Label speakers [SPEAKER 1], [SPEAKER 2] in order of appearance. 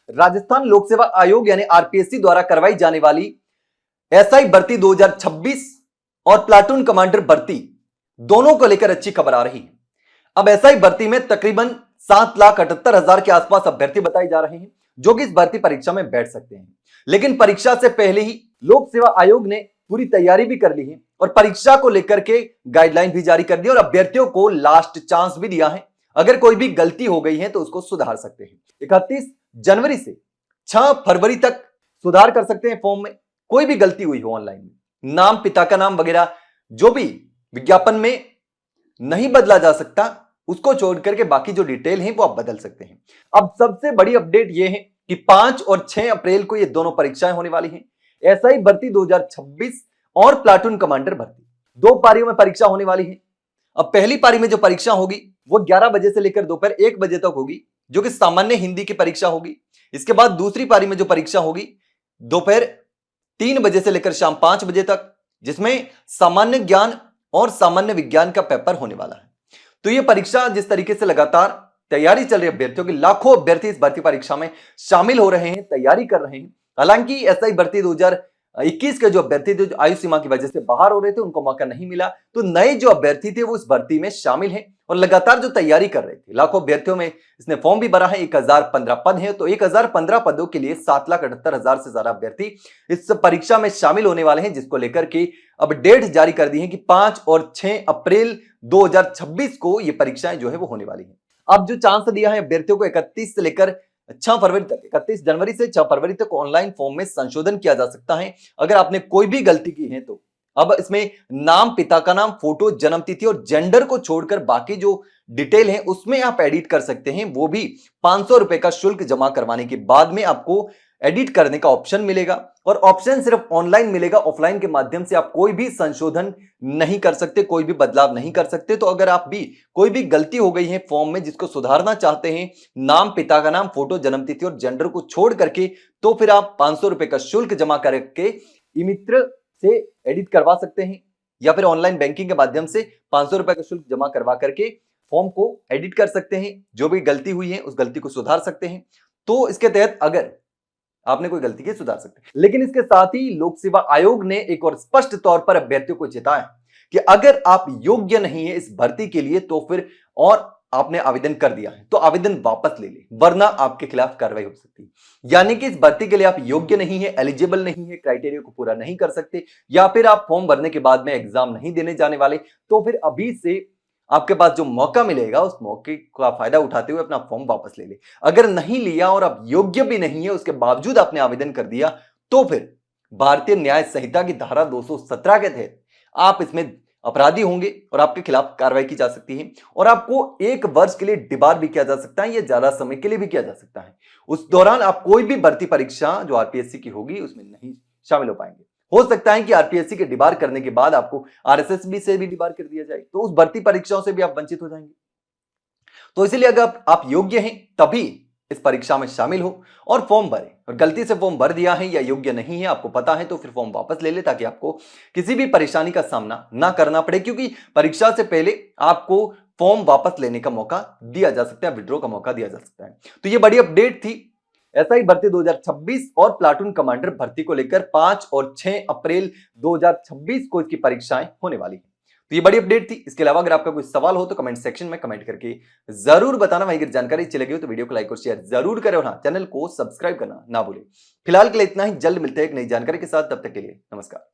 [SPEAKER 1] राजस्थान लोक सेवा आयोग यानी आरपीएससी द्वारा करवाई जाने वाली एसआई भर्ती 2026 और प्लाटून कमांडर भर्ती दोनों को लेकर अच्छी खबर आ रही है। अब एसआई भर्ती में तकरीबन 7,78,000 के आसपास अभ्यर्थी बताए जा रहे हैं जो कि इस भर्ती परीक्षा में बैठ सकते हैं। लेकिन परीक्षा से पहले ही लोक सेवा आयोग ने पूरी तैयारी भी कर ली है और परीक्षा को लेकर के गाइडलाइन भी जारी कर दी और अभ्यर्थियों को लास्ट चांस भी दिया है। अगर कोई भी गलती हो गई है तो उसको सुधार सकते हैं। 31 जनवरी से 6 फरवरी तक सुधार कर सकते हैं फॉर्म में। कोई भी गलती हुई हो ऑनलाइन में, नाम, पिता का नाम वगैरह जो भी विज्ञापन में नहीं बदला जा सकता उसको छोड़ करके बाकी जो डिटेल है वो आप बदल सकते हैं। अब सबसे बड़ी अपडेट यह है कि 5 और 6 अप्रैल को ये दोनों परीक्षाएं होने वाली हैं। एसआई भर्ती 2026 और प्लाटून कमांडर भर्ती 2 पारियों में परीक्षा होने वाली है। अब पहली पारी में जो परीक्षा होगी वो 11 बजे से लेकर दोपहर 1 बजे तक होगी जो कि सामान्य हिंदी की परीक्षा होगी। इसके बाद दूसरी पारी में जो परीक्षा होगी दोपहर 3 बजे से लेकर शाम 5 बजे तक, जिसमें सामान्य ज्ञान और सामान्य विज्ञान का पेपर होने वाला है। तो यह परीक्षा जिस तरीके से लगातार तैयारी चल रही है अभ्यर्थियों की, लाखों अभ्यर्थी इस भर्ती परीक्षा में शामिल हो रहे हैं, तैयारी कर रहे हैं। हालांकि एसआई भर्ती 2021 के जो अभ्यर्थी थे जो आयु सीमा की वजह से बाहर हो रहे थे उनको मौका नहीं मिला, तो नए जो अभ्यर्थी थे वो इस भर्ती में शामिल हैं और लगातार जो तैयारी कर रहे थे। लाखों अभ्यर्थियों में इसने फॉर्म भी भरा है। 1015 पद है, तो 1015 पदों के लिए 7,78,000 से ज्यादा अभ्यर्थी इस परीक्षा में शामिल होने वाले हैं, जिसको लेकर के अब डेट जारी कर दी है कि 5 और 6 अप्रैल 2026 को ये परीक्षाएं जो है वो होने वाली है। अब जो चांस दिया है अभ्यर्थियों को 31 से लेकर 6 फरवरी तक, 31 जनवरी से 6 फरवरी तक ऑनलाइन फॉर्म में संशोधन किया जा सकता है अगर आपने कोई भी गलती की है तो। अब इसमें नाम, पिता का नाम, फोटो, जन्म तिथि और जेंडर को छोड़कर बाकी जो डिटेल है उसमें आप एडिट कर सकते हैं। वो भी 500 रुपए का शुल्क जमा करवाने के बाद में आपको एडिट करने का ऑप्शन मिलेगा और ऑप्शन सिर्फ ऑनलाइन मिलेगा। ऑफलाइन के माध्यम से आप कोई भी संशोधन नहीं कर सकते, कोई भी बदलाव नहीं कर सकते। तो अगर आप भी कोई भी गलती हो गई है फॉर्म में जिसको सुधारना चाहते हैं, नाम, पिता का नाम, फोटो, जन्म तिथि और जेंडर को छोड़ करके, तो फिर आप 500 रुपए का शुल्क जमा करके ई मित्र से एडिट करवा सकते हैं या फिर ऑनलाइन बैंकिंग के माध्यम से 500 रुपए का शुल्क जमा करवा करके फॉर्म को एडिट कर सकते हैं। जो भी गलती हुई है उस गलती को सुधार सकते हैं। तो इसके तहत अगर आपने कोई गलती की सुधार सकते हैं। लेकिन इसके साथ ही लोक सेवा आयोग ने एक और स्पष्ट तौर पर अभ्यर्थियों को चेताया कि अगर आप योग्य नहीं है इस भर्ती के लिए तो फिर, और आपने आवेदन कर दिया है तो आवेदन वापस ले ले, वरना आपके खिलाफ कार्रवाई हो सकती है। यानी कि इस भर्ती के लिए आप योग्य नहीं है, एलिजिबल नहीं है, क्राइटेरिया को पूरा नहीं कर सकते, या फिर आप फॉर्म भरने के बाद में एग्जाम नहीं देने जाने वाले, तो फिर अभी से आपके पास जो मौका मिलेगा उस मौके का फायदा उठाते हुए अपना फॉर्म वापस ले ले। अगर नहीं लिया और आप योग्य भी नहीं है उसके बावजूद आपने आवेदन कर दिया तो फिर भारतीय न्याय संहिता की धारा 217 के तहत आप इसमें अपराधी होंगे और आपके खिलाफ कार्रवाई की जा सकती है और आपको 1 वर्ष के लिए डिबार भी किया जा सकता है, या ज्यादा समय के लिए भी किया जा सकता है। उस दौरान आप कोई भी भर्ती परीक्षा जो आरपीएससी की होगी उसमें नहीं शामिल हो पाएंगे। हो सकता है कि आरपीएससी के डिबार करने के बाद आपको आरएसएस से भी डिबार कर दिया जाए, तो उस भर्ती परीक्षाओं से भी आप वंचित हो जाएंगे। तो इसलिए अगर आप योग्य हैं तभी इस परीक्षा में शामिल हो और फॉर्म भरें, और गलती से फॉर्म भर दिया है या योग्य नहीं है आपको पता है तो फिर फॉर्म वापस ले ले, ताकि आपको किसी भी परेशानी का सामना ना करना पड़े, क्योंकि परीक्षा से पहले आपको फॉर्म वापस लेने का मौका दिया जा सकता है, विड्रॉ का मौका दिया जा सकता है। तो ये बड़ी अपडेट थी एसआई भर्ती 2026 और प्लाटून कमांडर भर्ती को लेकर। 5 और 6 अप्रैल 2026 को इसकी परीक्षाएं होने वाली है। तो ये बड़ी अपडेट थी। इसके अलावा अगर आपका कोई सवाल हो तो कमेंट सेक्शन में कमेंट करके जरूर बताना। वहीं अगर जानकारी अच्छी लगी हो तो वीडियो को लाइक और शेयर जरूर करें और हाँ, चैनल को सब्सक्राइब करना ना भूलें। फिलहाल के लिए इतना ही, जल्द मिलते हैं एक नई जानकारी के साथ, तब तक के लिए नमस्कार।